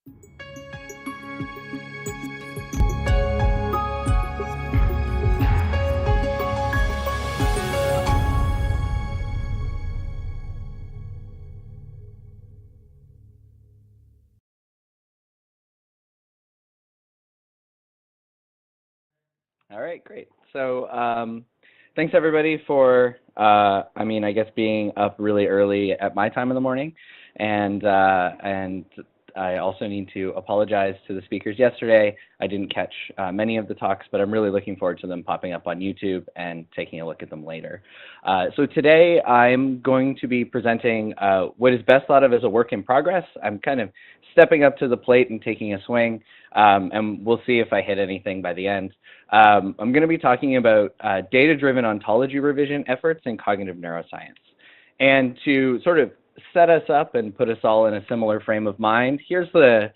All right, great. So thanks everybody for, I guess being up really early at my time in the morning, and I also need to apologize to the speakers yesterday. I didn't catch many of the talks, but I'm really looking forward to them popping up on YouTube and taking a look at them later. So today I'm going to be presenting what is best thought of as a work in progress. I'm kind of stepping up to the plate and taking a swing, and we'll see if I hit anything by the end. I'm going to be talking about data-driven ontology revision efforts in cognitive neuroscience. And to sort of set us up and put us all in a similar frame of mind, here's the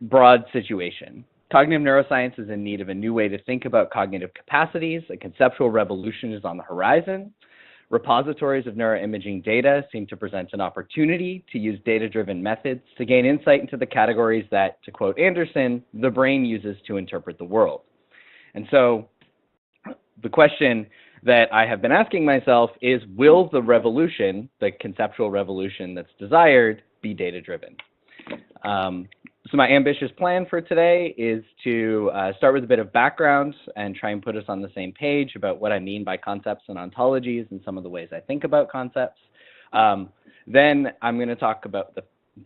broad situation. Cognitive neuroscience is in need of a new way to think about cognitive capacities. A conceptual revolution is on the horizon. Repositories of neuroimaging data seem to present an opportunity to use data-driven methods to gain insight into the categories that, to quote Anderson, the brain uses to interpret the world. And so the question that I have been asking myself is, will the revolution, the conceptual revolution that's desired, be data-driven? So my ambitious plan for today is to start with a bit of background and try and put us on the same page about what I mean by concepts and ontologies and some of the ways I think about concepts. Then I'm going to talk about the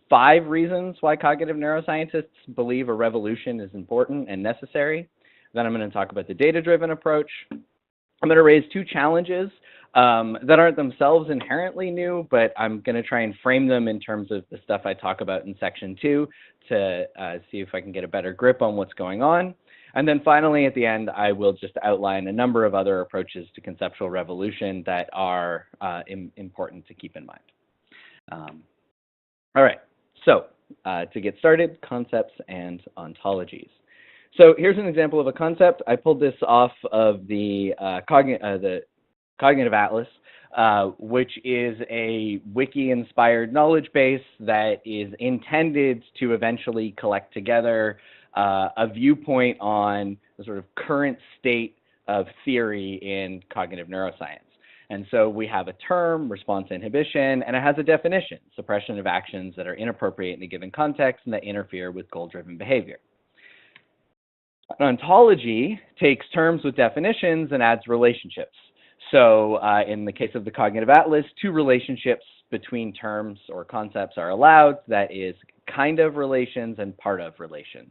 5 reasons why cognitive neuroscientists believe a revolution is important and necessary. Then I'm going to talk about the data-driven approach. I'm going to raise 2 challenges that aren't themselves inherently new, but I'm going to try and frame them in terms of the stuff I talk about in section 2 to see if I can get a better grip on what's going on. And then finally, at the end, I will just outline a number of other approaches to conceptual revolution that are important to keep in mind. All right, so to get started, concepts and ontologies. So here's an example of a concept. I pulled this off of the Cognitive Atlas, which is a wiki-inspired knowledge base that is intended to eventually collect together a viewpoint on the sort of current state of theory in cognitive neuroscience. And so we have a term, response inhibition, and it has a definition, suppression of actions that are inappropriate in a given context and that interfere with goal-driven behavior. An ontology takes terms with definitions and adds relationships. So in the case of the Cognitive Atlas, 2 relationships between terms or concepts are allowed. That is kind of relations and part of relations.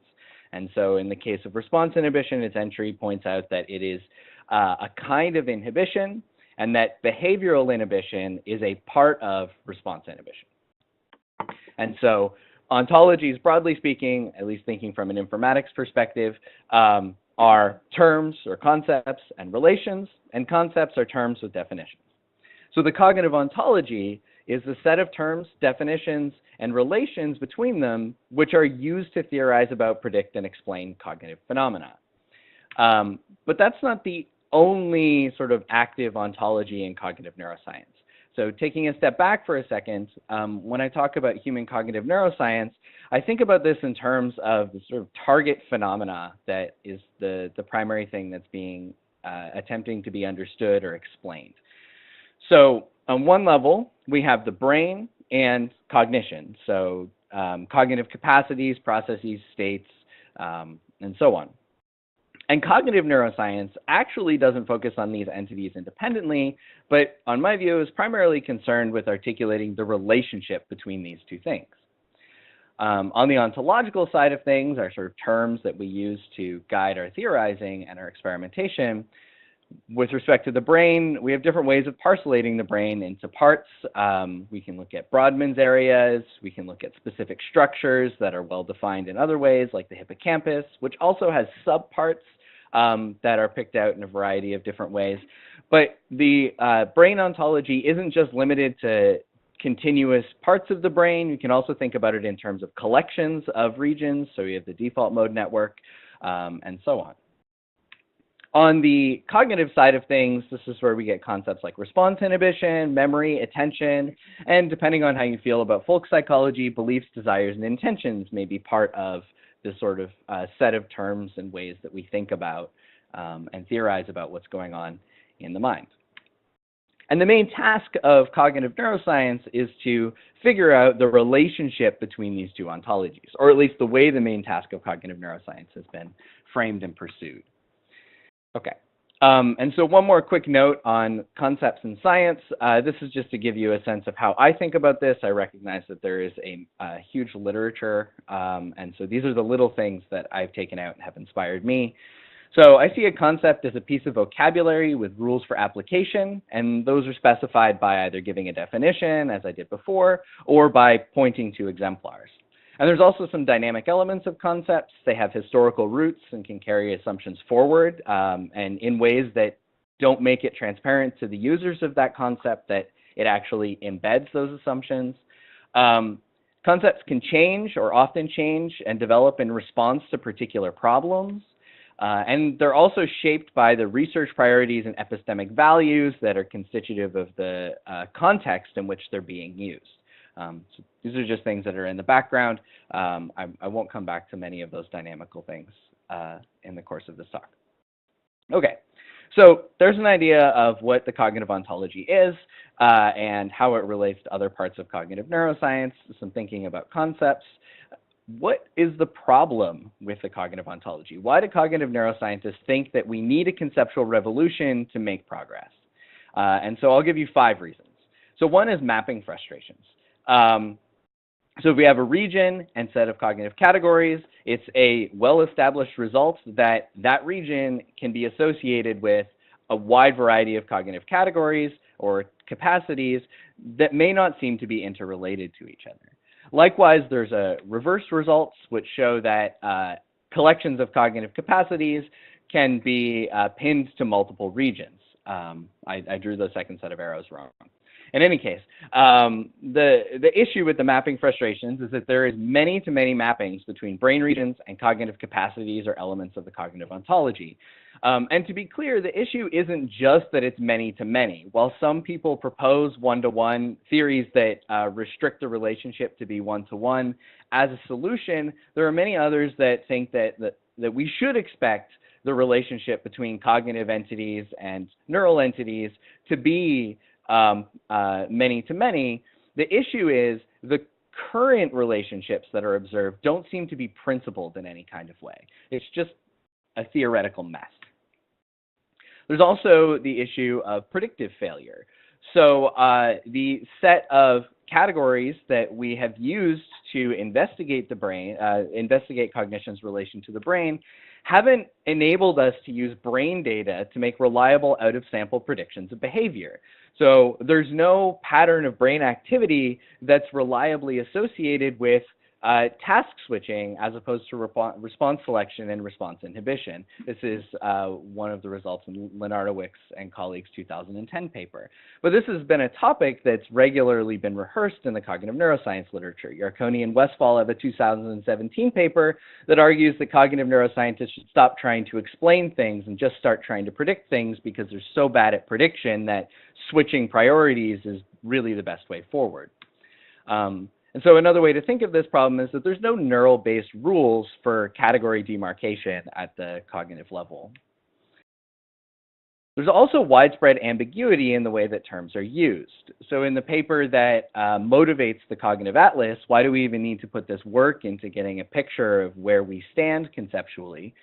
And so in the case of response inhibition, its entry points out that it is a kind of inhibition and that behavioral inhibition is a part of response inhibition. And so ontologies, broadly speaking, at least thinking from an informatics perspective, are terms or concepts and relations, and concepts are terms with definitions. So the cognitive ontology is the set of terms, definitions, and relations between them which are used to theorize about, predict, and explain cognitive phenomena. But that's not the only sort of active ontology in cognitive neuroscience. So taking a step back for a second, when I talk about human cognitive neuroscience, I think about this in terms of the sort of target phenomena that is the primary thing that's being attempting to be understood or explained. So on one level, we have the brain and cognition. So cognitive capacities, processes, states, and so on. And cognitive neuroscience actually doesn't focus on these entities independently, but on my view is primarily concerned with articulating the relationship between these 2 things. On the ontological side of things, our sort of terms that we use to guide our theorizing and our experimentation, with respect to the brain, we have different ways of parcellating the brain into parts. We can look at Brodmann's areas. We can look at specific structures that are well defined in other ways, like the hippocampus, which also has subparts that are picked out in a variety of different ways. But the brain ontology isn't just limited to continuous parts of the brain. You can also think about it in terms of collections of regions. So we have the default mode network and so on. On the cognitive side of things, this is where we get concepts like response inhibition, memory, attention, and depending on how you feel about folk psychology, beliefs, desires, and intentions may be part of this sort of set of terms and ways that we think about and theorize about what's going on in the mind. And the main task of cognitive neuroscience is to figure out the relationship between these two ontologies, or at least the way the main task of cognitive neuroscience has been framed and pursued. Okay, and so one more quick note on concepts in science. This is just to give you a sense of how I think about this. I recognize that there is a huge literature, and so these are the little things that I've taken out and have inspired me. So I see a concept as a piece of vocabulary with rules for application, and those are specified by either giving a definition, as I did before, or by pointing to exemplars. And there's also some dynamic elements of concepts. They have historical roots and can carry assumptions forward, and in ways that don't make it transparent to the users of that concept that it actually embeds those assumptions. Concepts can change or often change and develop in response to particular problems. And they're also shaped by the research priorities and epistemic values that are constitutive of the context in which they're being used. So these are just things that are in the background. I won't come back to many of those dynamical things in the course of this talk. Okay, so there's an idea of what the cognitive ontology is and how it relates to other parts of cognitive neuroscience, some thinking about concepts. What is the problem with the cognitive ontology? Why do cognitive neuroscientists think that we need a conceptual revolution to make progress? And so I'll give you 5 reasons. So one is mapping frustrations. So if we have a region and set of cognitive categories, it's a well-established result that that region can be associated with a wide variety of cognitive categories or capacities that may not seem to be interrelated to each other. Likewise, there's reverse results which show that collections of cognitive capacities can be pinned to multiple regions. I drew the second set of arrows wrong. In any case, the issue with the mapping frustrations is that there is many-to-many mappings between brain regions and cognitive capacities or elements of the cognitive ontology. And to be clear, the issue isn't just that it's many-to-many. While some people propose one-to-one theories that restrict the relationship to be one-to-one as a solution, there are many others that think that we should expect the relationship between cognitive entities and neural entities to be many-to-many. The issue is the current relationships that are observed don't seem to be principled in any kind of way. It's just a theoretical mess. There's also the issue of predictive failure. So the set of categories that we have used to investigate the brain, investigate cognition's relation to the brain, haven't enabled us to use brain data to make reliable out-of-sample predictions of behavior. So there's no pattern of brain activity that's reliably associated with task switching as opposed to response selection and response inhibition. This is one of the results in Lenartowicz and colleagues' 2010 paper. But this has been a topic that's regularly been rehearsed in the cognitive neuroscience literature. Yarkoni and Westphal have a 2017 paper that argues that cognitive neuroscientists should stop trying to explain things and just start trying to predict things because they're so bad at prediction that switching priorities is really the best way forward. And so another way to think of this problem is that there's no neural-based rules for category demarcation at the cognitive level. There's also widespread ambiguity in the way that terms are used. So in the paper that motivates the cognitive atlas, why do we even need to put this work into getting a picture of where we stand conceptually?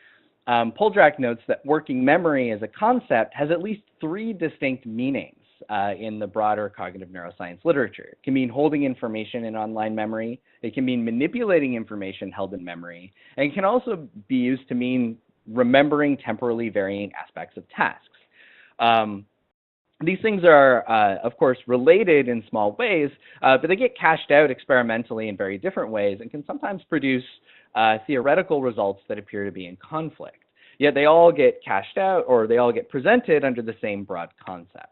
Poldrack notes that working memory as a concept has at least 3 distinct meanings in the broader cognitive neuroscience literature. It can mean holding information in online memory. It can mean manipulating information held in memory. And it can also be used to mean remembering temporally varying aspects of tasks. These things are, of course, related in small ways, but they get cashed out experimentally in very different ways and can sometimes produce theoretical results that appear to be in conflict. Yet they all get cashed out, or they all get presented under the same broad concept.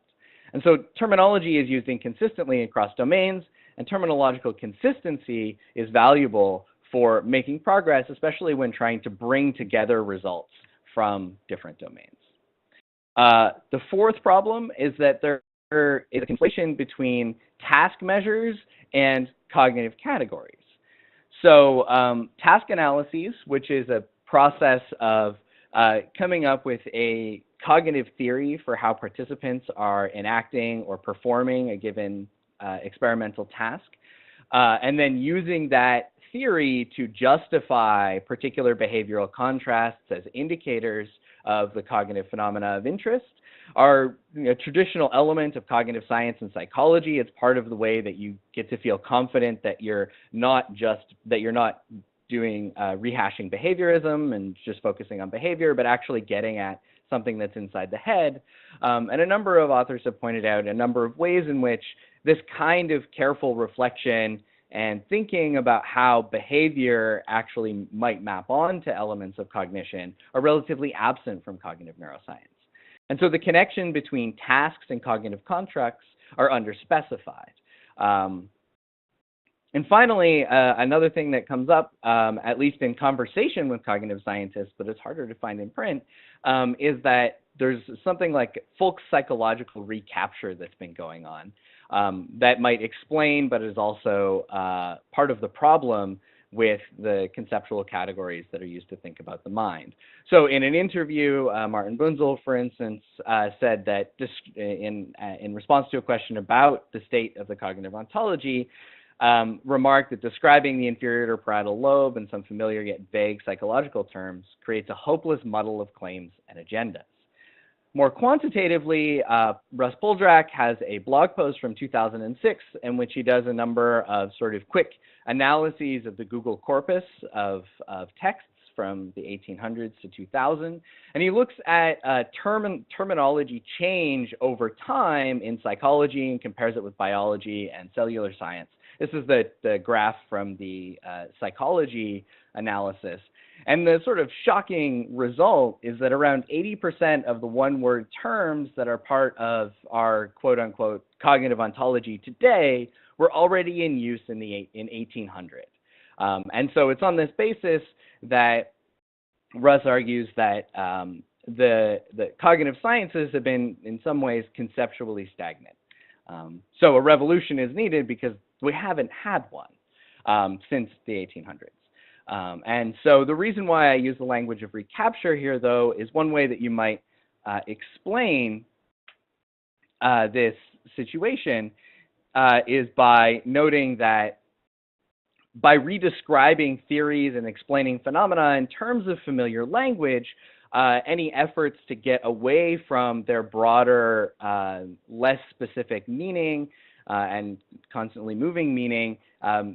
And so terminology is used inconsistently across domains, and terminological consistency is valuable for making progress, especially when trying to bring together results from different domains. The fourth problem is that there is a conflation between task measures and cognitive categories. So task analyses, which is a process of coming up with a cognitive theory for how participants are enacting or performing a given experimental task, and then using that theory to justify particular behavioral contrasts as indicators of the cognitive phenomena of interest, are a traditional element of cognitive science and psychology. It's part of the way that you get to feel confident that you're not doing rehashing behaviorism and just focusing on behavior, but actually getting at something that's inside the head. And a number of authors have pointed out a number of ways in which this kind of careful reflection and thinking about how behavior actually might map onto elements of cognition are relatively absent from cognitive neuroscience. And so the connection between tasks and cognitive constructs are underspecified. And finally, another thing that comes up, at least in conversation with cognitive scientists, but it's harder to find in print, is that there's something like folk psychological recapture that's been going on that might explain, but is also part of the problem with the conceptual categories that are used to think about the mind. So in an interview, Martin Bunzel, for instance, said that in response to a question about the state of the cognitive ontology, remarked that describing the inferior parietal lobe in some familiar yet vague psychological terms creates a hopeless muddle of claims and agendas. More quantitatively, Russ Poldrack has a blog post from 2006 in which he does a number of sort of quick analyses of the Google corpus of texts from the 1800s to 2000. And he looks at terminology change over time in psychology and compares it with biology and cellular science. This is the graph from the psychology analysis. And the sort of shocking result is that around 80% of the one-word terms that are part of our quote-unquote cognitive ontology today were already in use in 1800. And so it's on this basis that Russ argues that the cognitive sciences have been, in some ways, conceptually stagnant. So a revolution is needed because we haven't had one since the 1800s. And so the reason why I use the language of recapture here, though, is one way that you might explain this situation is by noting that by redescribing theories and explaining phenomena in terms of familiar language, any efforts to get away from their broader, less specific meaning and constantly moving meaning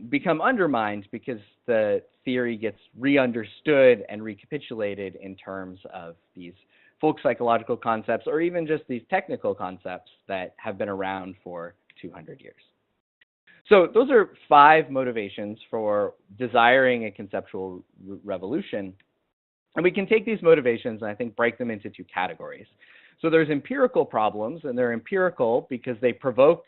become undermined because the theory gets re-understood and recapitulated in terms of these folk psychological concepts or even just these technical concepts that have been around for 200 years. So those are 5 motivations for desiring a conceptual revolution. And we can take these motivations and I think break them into 2 categories. So there's empirical problems, and they're empirical because they provoke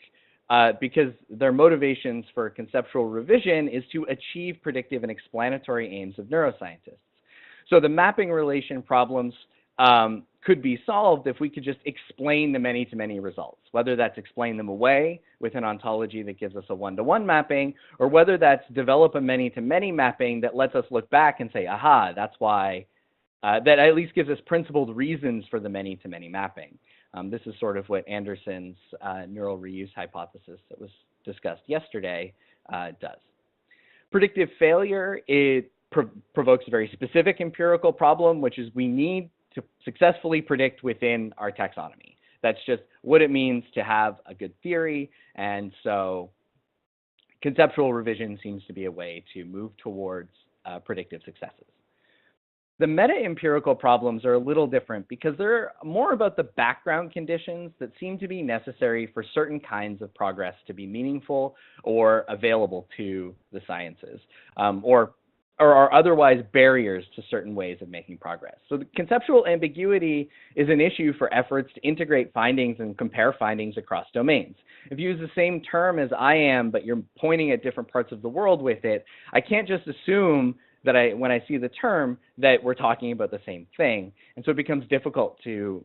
because their motivations for conceptual revision is to achieve predictive and explanatory aims of neuroscientists. So the mapping relation problems could be solved if we could just explain the many-to-many results, whether that's explain them away with an ontology that gives us a one-to-one mapping, or whether that's develop a many-to-many mapping that lets us look back and say, aha, that's why, that at least gives us principled reasons for the many-to-many mapping. This is sort of what Anderson's neural reuse hypothesis that was discussed yesterday does. Predictive failure, it provokes a very specific empirical problem, which is we need to successfully predict within our taxonomy. That's just what it means to have a good theory, and so conceptual revision seems to be a way to move towards predictive successes. The meta-empirical problems are a little different because they're more about the background conditions that seem to be necessary for certain kinds of progress to be meaningful or available to the sciences, or are otherwise barriers to certain ways of making progress. So the conceptual ambiguity is an issue for efforts to integrate findings and compare findings across domains. If you use the same term as I am, but you're pointing at different parts of the world with it, I can't just assume that when I see the term, that we're talking about the same thing. And so it becomes difficult to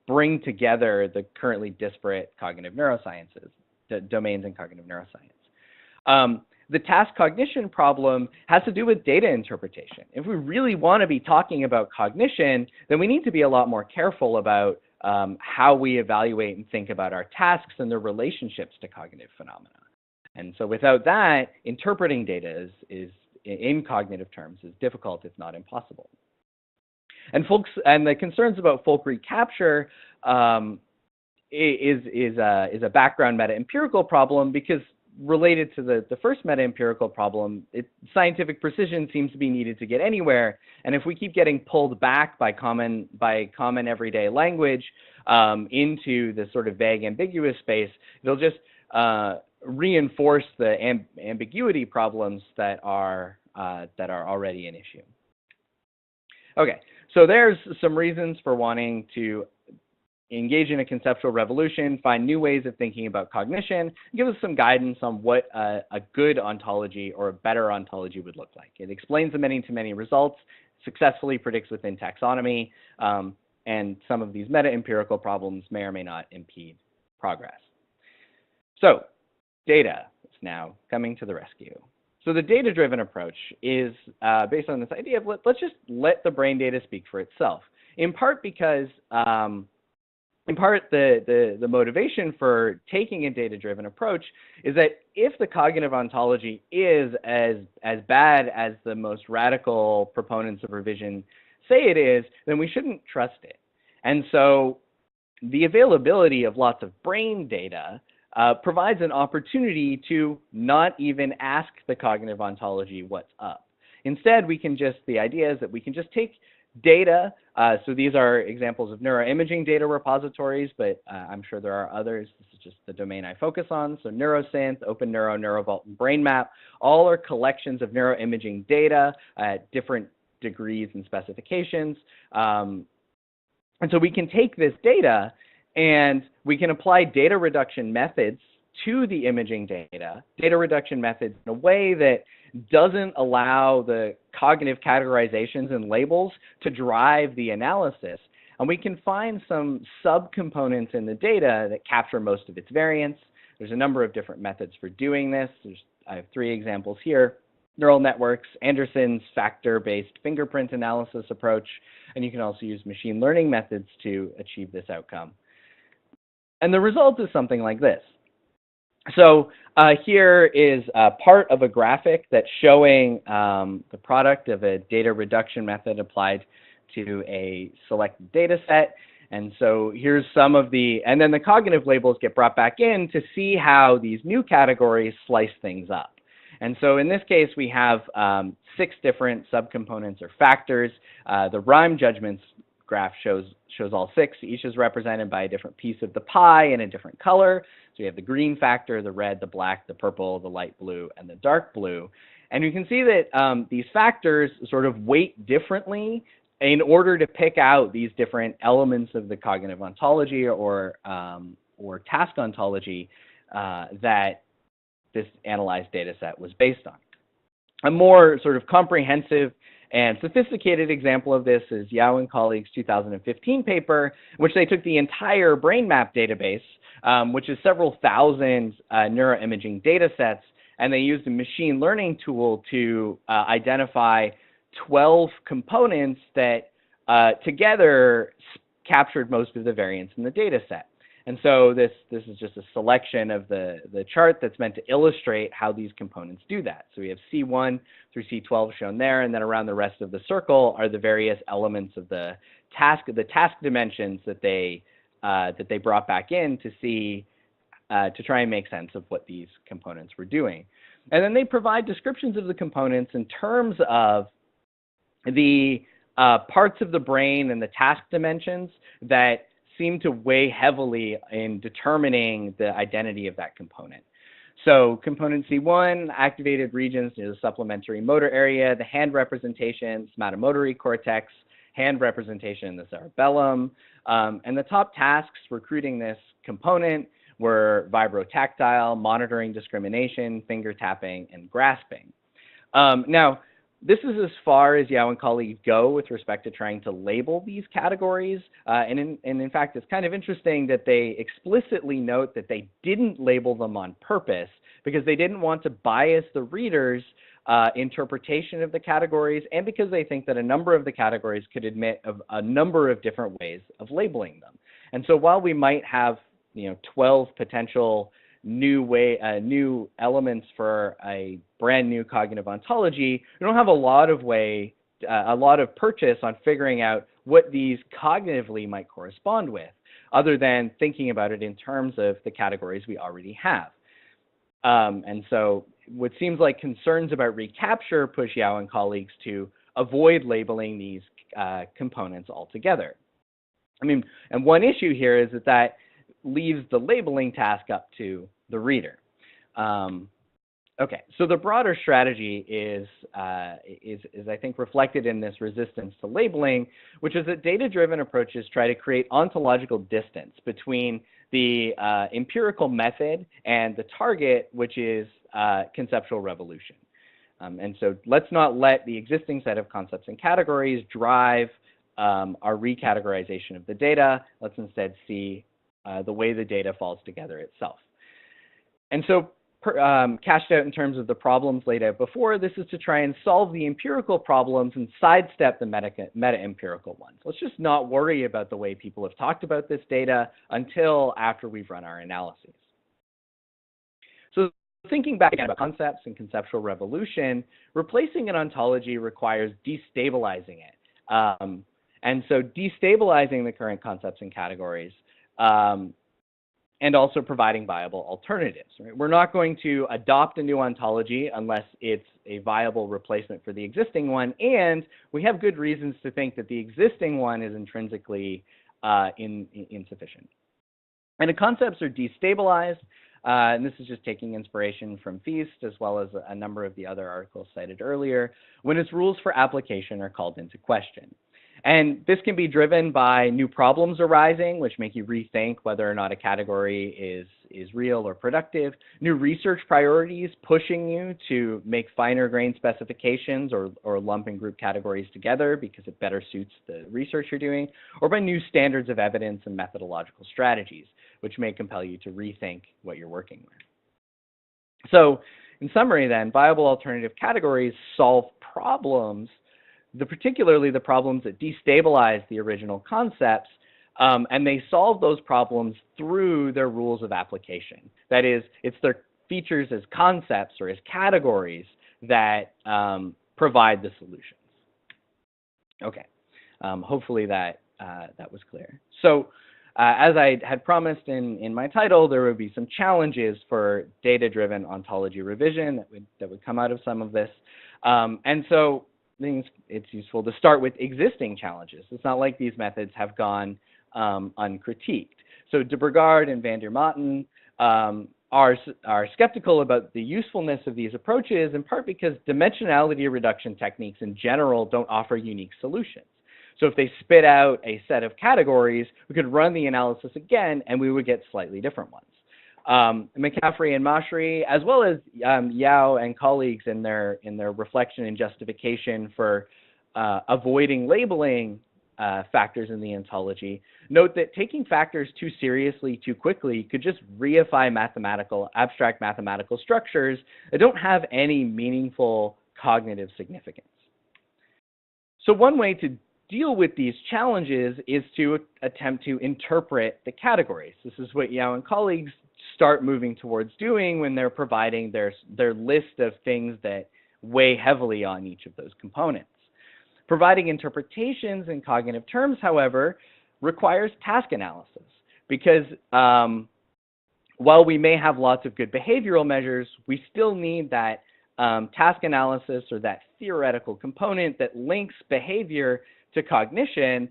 bring together the currently disparate cognitive neurosciences, the domains in cognitive neuroscience. The task cognition problem has to do with data interpretation. If we really want to be talking about cognition, then we need to be a lot more careful about how we evaluate and think about our tasks and their relationships to cognitive phenomena. And so without that, interpreting data is in cognitive terms is difficult, if not impossible. And the concerns about folk recapture is a background meta-empirical problem, because related to the first meta-empirical problem, scientific precision seems to be needed to get anywhere. And if we keep getting pulled back by common everyday language into this sort of vague, ambiguous space, it'll just reinforce the ambiguity problems that are already an issue. Okay, so there's some reasons for wanting to engage in a conceptual revolution, find new ways of thinking about cognition, give us some guidance on what a good ontology or a better ontology would look like. It explains the many-to-many results, successfully predicts within taxonomy, and some of these meta-empirical problems may or may not impede progress. So, data is now coming to the rescue. So the data-driven approach is based on this idea of let's just let the brain data speak for itself. In part because, the motivation for taking a data-driven approach is that if the cognitive ontology is as bad as the most radical proponents of revision say it is, then we shouldn't trust it. And so the availability of lots of brain data provides an opportunity to not even ask the cognitive ontology what's up. Instead, the idea is that we can just take data. So these are examples of neuroimaging data repositories, but I'm sure there are others. This is just the domain I focus on. So Neuroscience, OpenNeuro, NeuroVault, and BrainMap, all are collections of neuroimaging data at different degrees and specifications. And so we can take this data and we can apply data reduction methods to the imaging data reduction methods in a way that doesn't allow the cognitive categorizations and labels to drive the analysis. And we can find some subcomponents in the data that capture most of its variance. There's a number of different methods for doing this. I have 3 examples here. Neural networks, Anderson's factor-based fingerprint analysis approach, and you can also use machine learning methods to achieve this outcome. And the result is something like this. So here is part of a graphic that's showing the product of a data reduction method applied to a selected data set. And so here's some of and then the cognitive labels get brought back in to see how these new categories slice things up. And so in this case, we have 6 different subcomponents or factors. The rhyme judgments graph shows all 6. Each is represented by a different piece of the pie in a different color. So you have the green factor, the red, the black, the purple, the light blue, and the dark blue. And you can see that these factors sort of weight differently in order to pick out these different elements of the cognitive ontology or task ontology that this analyzed data set was based on. A more sort of comprehensive and sophisticated example of this is Yao and colleagues' 2015 paper, in which they took the entire BrainMap database, which is several thousand neuroimaging data sets, and they used a machine learning tool to identify 12 components that together captured most of the variance in the data set. And so this is just a selection of the chart that's meant to illustrate how these components do that. So we have C1 through C12 shown there, and then around the rest of the circle are the various elements of the task dimensions that they brought back in to see to try and make sense of what these components were doing. And then they provide descriptions of the components in terms of the parts of the brain and the task dimensions that seem to weigh heavily in determining the identity of that component. So component C1, activated regions near the supplementary motor area, the hand representation, somatomotory cortex, hand representation in the cerebellum, and the top tasks recruiting this component were vibrotactile, monitoring discrimination, finger tapping, and grasping. Now, This is as far as Yao and colleagues go with respect to trying to label these categories. And in fact, it's kind of interesting that they explicitly note that they didn't label them on purpose because they didn't want to bias the reader's interpretation of the categories, and because they think that a number of the categories could admit of a number of different ways of labeling them. And so while we might have 12 potential new elements for a brand new cognitive ontology, we don't have a lot of purchase on figuring out what these cognitively might correspond with, other than thinking about it in terms of the categories we already have. And so what seems like concerns about recapture push Yao and colleagues to avoid labeling these components altogether. I mean, and one issue here is that leaves the labeling task up to the reader. Okay, so the broader strategy is I think reflected in this resistance to labeling, which is that data-driven approaches try to create ontological distance between the empirical method and the target, which is conceptual revolution. And so let's not let the existing set of concepts and categories drive our recategorization of the data. Let's instead see the way the data falls together itself. And so cashed out in terms of the problems laid out before, this is to try and solve the empirical problems and sidestep the meta-empirical ones. Let's just not worry about the way people have talked about this data until after we've run our analyses. So thinking back again about concepts and conceptual revolution, replacing an ontology requires destabilizing it. And so destabilizing the current concepts and categories and also providing viable alternatives. Right? We're not going to adopt a new ontology unless it's a viable replacement for the existing one, and we have good reasons to think that the existing one is intrinsically insufficient. And the concepts are destabilized, and this is just taking inspiration from Feast as well as a number of the other articles cited earlier, when its rules for application are called into question. And this can be driven by new problems arising, which make you rethink whether or not a category is real or productive, new research priorities pushing you to make finer grained specifications or lump and group categories together because it better suits the research you're doing, or by new standards of evidence and methodological strategies, which may compel you to rethink what you're working with. So in summary then, viable alternative categories solve problems, particularly the problems that destabilize the original concepts, and they solve those problems through their rules of application. That is, it's their features as concepts or as categories that provide the solutions. Okay, hopefully that was clear. So as I had promised in my title, there would be some challenges for data-driven ontology revision that would come out of some of this. And so I think it's useful to start with existing challenges. It's not like these methods have gone uncritiqued. So de Brugard and van der Maten are skeptical about the usefulness of these approaches, in part because dimensionality reduction techniques in general don't offer unique solutions. So if they spit out a set of categories, we could run the analysis again, and we would get slightly different ones. McCaffrey and Mashri, as well as Yao and colleagues in their reflection and justification for avoiding labeling factors in the ontology, note that taking factors too seriously too quickly could just reify abstract mathematical structures that don't have any meaningful cognitive significance. So one way to deal with these challenges is to attempt to interpret the categories. This is what Yao and colleagues start moving towards doing when they're providing their list of things that weigh heavily on each of those components. Providing interpretations in cognitive terms, however, requires task analysis because while we may have lots of good behavioral measures, we still need that task analysis or that theoretical component that links behavior to cognition,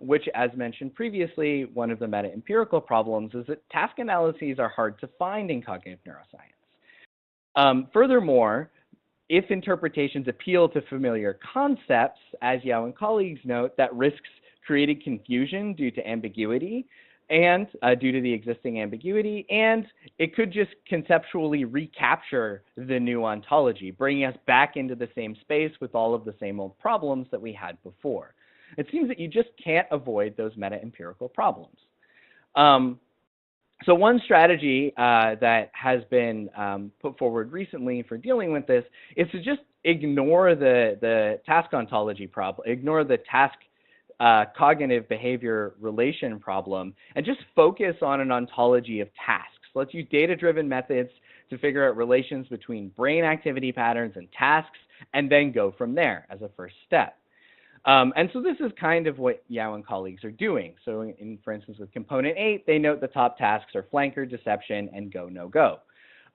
which, as mentioned previously, one of the meta-empirical problems is that task analyses are hard to find in cognitive neuroscience. Furthermore, if interpretations appeal to familiar concepts, as Yao and colleagues note, that risks creating confusion due to ambiguity, and due to the existing ambiguity, and it could just conceptually recapture the new ontology, bringing us back into the same space with all of the same old problems that we had before. It seems that you just can't avoid those meta-empirical problems. So one strategy that has been put forward recently for dealing with this is to just ignore the task ontology problem, ignore the task cognitive behavior relation problem, and just focus on an ontology of tasks. Let's use data-driven methods to figure out relations between brain activity patterns and tasks, and then go from there as a first step. And so this is kind of what Yao and colleagues are doing. So for instance, with component 8, they note the top tasks are flanker, deception, and go, no go.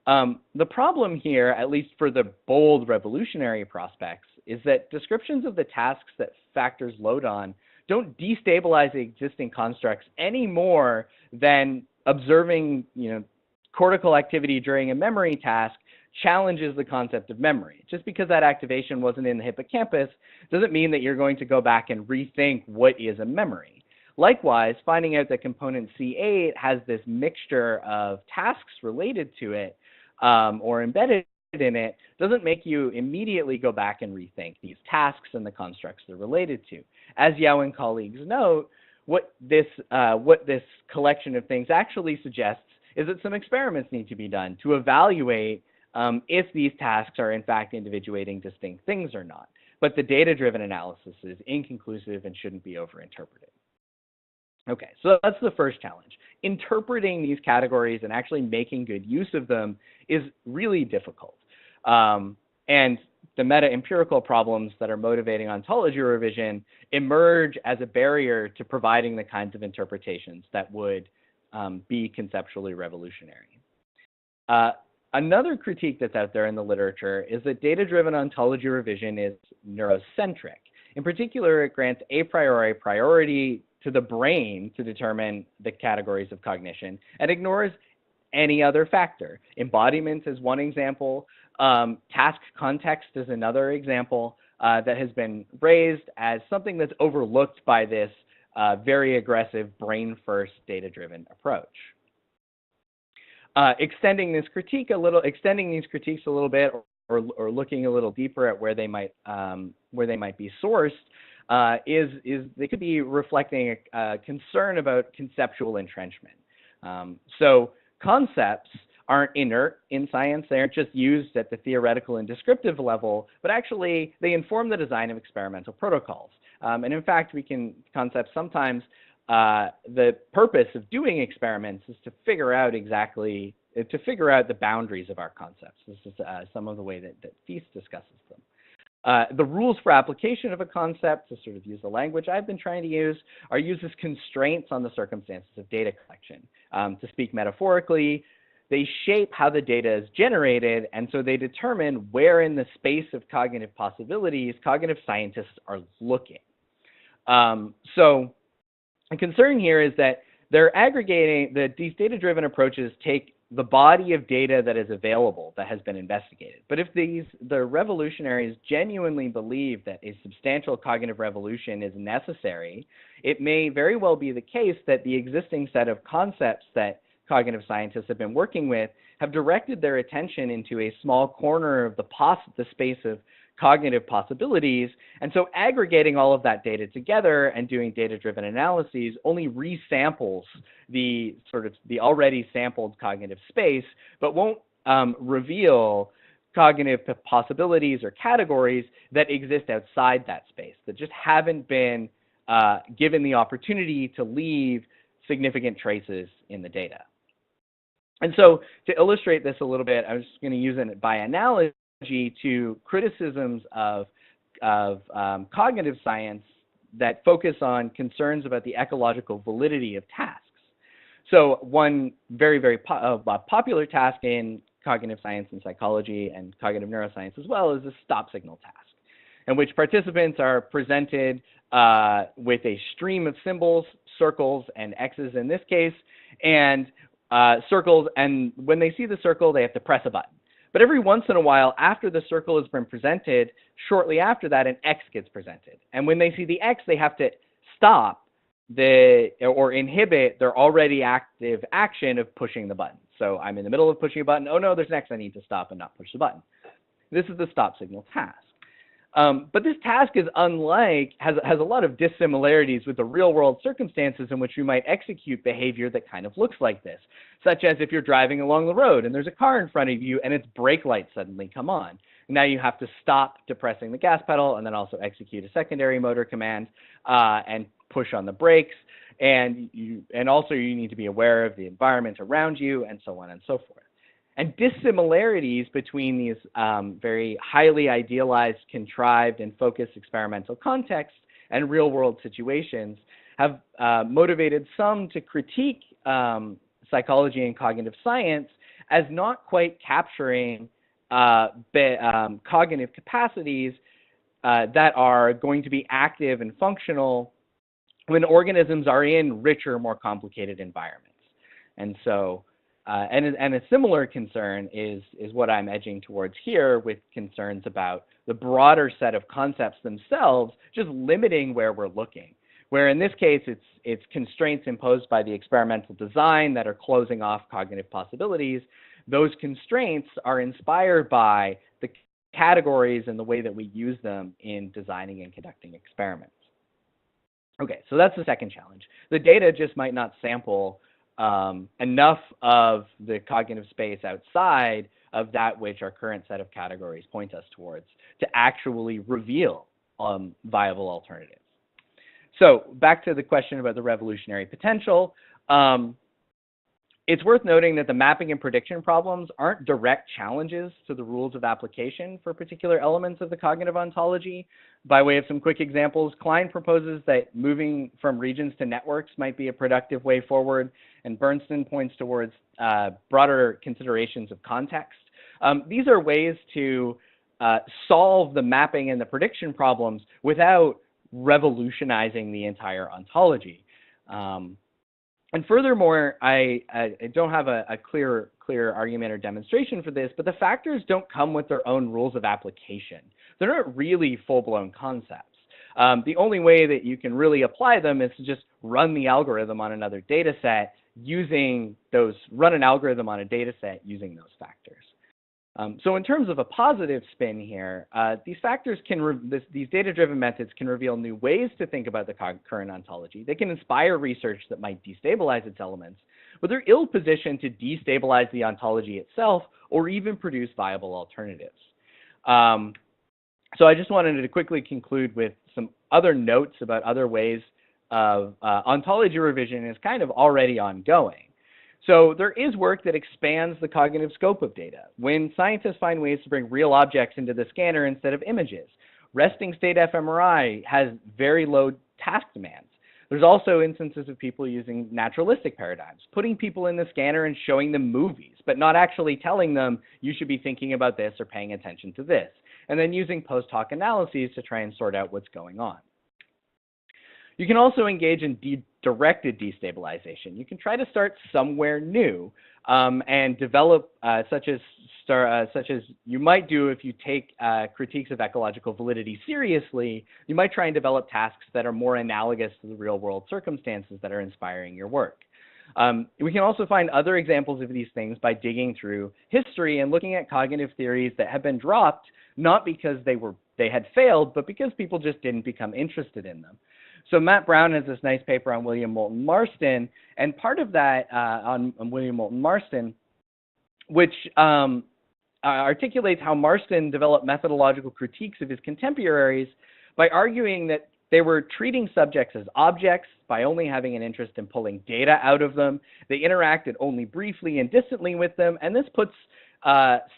The problem here, at least for the bold revolutionary prospects, is that descriptions of the tasks that factors load on don't destabilize the existing constructs any more than observing, cortical activity during a memory task challenges the concept of memory. Just because that activation wasn't in the hippocampus doesn't mean that you're going to go back and rethink what is a memory. Likewise, finding out that component C8 has this mixture of tasks related to it or embedded in it doesn't make you immediately go back and rethink these tasks and the constructs they're related to. As Yao and colleagues note, what this collection of things actually suggests is that some experiments need to be done to evaluate if these tasks are in fact individuating distinct things or not. But the data-driven analysis is inconclusive and shouldn't be overinterpreted. Okay, so that's the first challenge. Interpreting these categories and actually making good use of them is really difficult. And the meta-empirical problems that are motivating ontology revision emerge as a barrier to providing the kinds of interpretations that would be conceptually revolutionary. Another critique that's out there in the literature is that data-driven ontology revision is neurocentric. In particular, it grants a priori priority to the brain to determine the categories of cognition and ignores any other factor. Embodiment is one example. Task context is another example that has been raised as something that's overlooked by this very aggressive brain-first data-driven approach. Extending these critiques a little bit, or looking a little deeper at where they might be sourced, they could be reflecting a concern about conceptual entrenchment. So concepts aren't inert in science; they aren't just used at the theoretical and descriptive level, but actually they inform the design of experimental protocols. And in fact, concepts sometimes. The purpose of doing experiments is to figure out the boundaries of our concepts. This is some of the way that Feast discusses them. The rules for application of a concept, to sort of use the language I've been trying to use, are used as constraints on the circumstances of data collection. To speak metaphorically, they shape how the data is generated, and so they determine where in the space of cognitive possibilities cognitive scientists are looking. So the concern here is that they're aggregating, that these data-driven approaches take the body of data that is available, that has been investigated. But if the revolutionaries genuinely believe that a substantial cognitive revolution is necessary, it may very well be the case that the existing set of concepts that cognitive scientists have been working with have directed their attention into a small corner of the space of cognitive possibilities, and so aggregating all of that data together and doing data-driven analyses only resamples the already sampled cognitive space, but won't reveal cognitive possibilities or categories that exist outside that space, that just haven't been given the opportunity to leave significant traces in the data. And so to illustrate this a little bit, I was just going to use it by analogy to criticisms of cognitive science that focus on concerns about the ecological validity of tasks. So one very, very popular task in cognitive science and psychology and cognitive neuroscience as well is the stop signal task, in which participants are presented with a stream of symbols, circles and X's in this case, and circles, and when they see the circle, they have to press a button. But every once in a while, after the circle has been presented, shortly after that, an X gets presented. And when they see the X, they have to stop, or inhibit their already active action of pushing the button. So I'm in the middle of pushing a button. Oh no, there's an X. I need to stop and not push the button. This is the stop signal task. But this task is has a lot of dissimilarities with the real world circumstances in which you might execute behavior that kind of looks like this, such as if you're driving along the road and there's a car in front of you and its brake lights suddenly come on. Now you have to stop depressing the gas pedal and then also execute a secondary motor command and push on the brakes. And also you need to be aware of the environment around you and so on and so forth. And dissimilarities between these very highly idealized, contrived, and focused experimental contexts and real-world situations have motivated some to critique psychology and cognitive science as not quite capturing cognitive capacities that are going to be active and functional when organisms are in richer, more complicated environments. And so and a similar concern is what I'm edging towards here with concerns about the broader set of concepts themselves just limiting where we're looking. Where in this case, it's constraints imposed by the experimental design that are closing off cognitive possibilities. Those constraints are inspired by the categories and the way that we use them in designing and conducting experiments. Okay, so that's the second challenge. The data just might not sample enough of the cognitive space outside of that which our current set of categories point us towards to actually reveal viable alternatives. So back to the question about the revolutionary potential. It's worth noting that the mapping and prediction problems aren't direct challenges to the rules of application for particular elements of the cognitive ontology. By way of some quick examples, Klein proposes that moving from regions to networks might be a productive way forward, and Bernstein points towards broader considerations of context. These are ways to solve the mapping and the prediction problems without revolutionizing the entire ontology. And furthermore, I don't have a clear argument or demonstration for this, but the factors don't come with their own rules of application. They're not really full-blown concepts. The only way that you can really apply them is to just run the algorithm on another data set using run an algorithm on a data set using those factors. So in terms of a positive spin here, these factors these data-driven methods can reveal new ways to think about the current ontology. They can inspire research that might destabilize its elements, but they're ill-positioned to destabilize the ontology itself or even produce viable alternatives. So I just wanted to quickly conclude with some other notes about other ways of ontology revision is kind of already ongoing. So there is work that expands the cognitive scope of data. When scientists find ways to bring real objects into the scanner instead of images, resting state fMRI has very low task demands. There's also instances of people using naturalistic paradigms, putting people in the scanner and showing them movies, but not actually telling them you should be thinking about this or paying attention to this, and then using post-hoc analyses to try and sort out what's going on. You can also engage in directed destabilization. You can try to start somewhere new and develop, such as you might do if you take critiques of ecological validity seriously. You might try and develop tasks that are more analogous to the real-world circumstances that are inspiring your work. We can also find other examples of these things by digging through history and looking at cognitive theories that have been dropped, not because they had failed, but because people just didn't become interested in them. So Matt Brown has this nice paper on William Moulton Marston, and part of that on William Moulton Marston, which articulates how Marston developed methodological critiques of his contemporaries by arguing that they were treating subjects as objects by only having an interest in pulling data out of them. They interacted only briefly and distantly with them, and this puts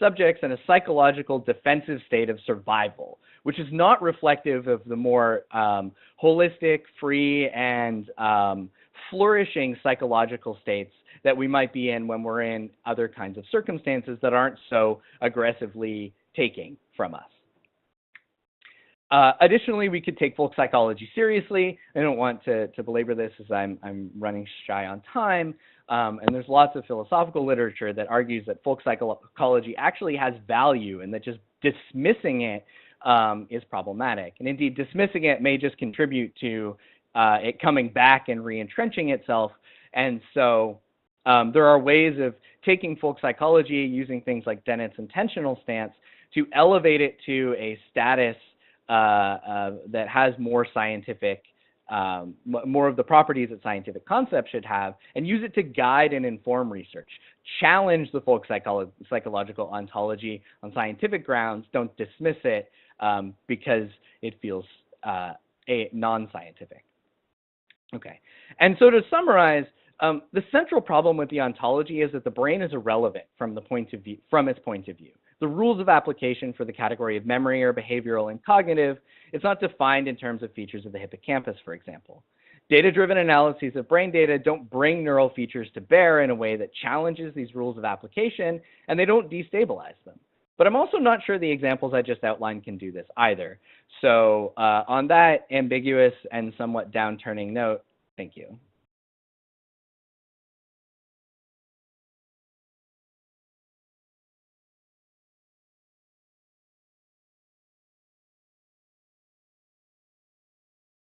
subjects in a psychological defensive state of survival, which is not reflective of the more holistic, free, and flourishing psychological states that we might be in when we're in other kinds of circumstances that aren't so aggressively taking from us. Additionally, we could take folk psychology seriously. I don't want to belabor this as I'm running shy on time. And there's lots of philosophical literature that argues that folk psychology actually has value and that just dismissing it is problematic. And indeed, dismissing it may just contribute to it coming back and re-entrenching itself. And so there are ways of taking folk psychology, using things like Dennett's intentional stance, to elevate it to a status that has more scientific, more of the properties that scientific concepts should have, and use it to guide and inform research. Challenge the folk psychological ontology on scientific grounds. Don't dismiss it because it feels non-scientific. Okay, and so to summarize, the central problem with the ontology is that the brain is irrelevant from its point of view. The rules of application for the category of memory are behavioral and cognitive. It's not defined in terms of features of the hippocampus, for example. Data-driven analyses of brain data don't bring neural features to bear in a way that challenges these rules of application, and they don't destabilize them. But I'm also not sure the examples I just outlined can do this either. So on that ambiguous and somewhat downturning note, thank you.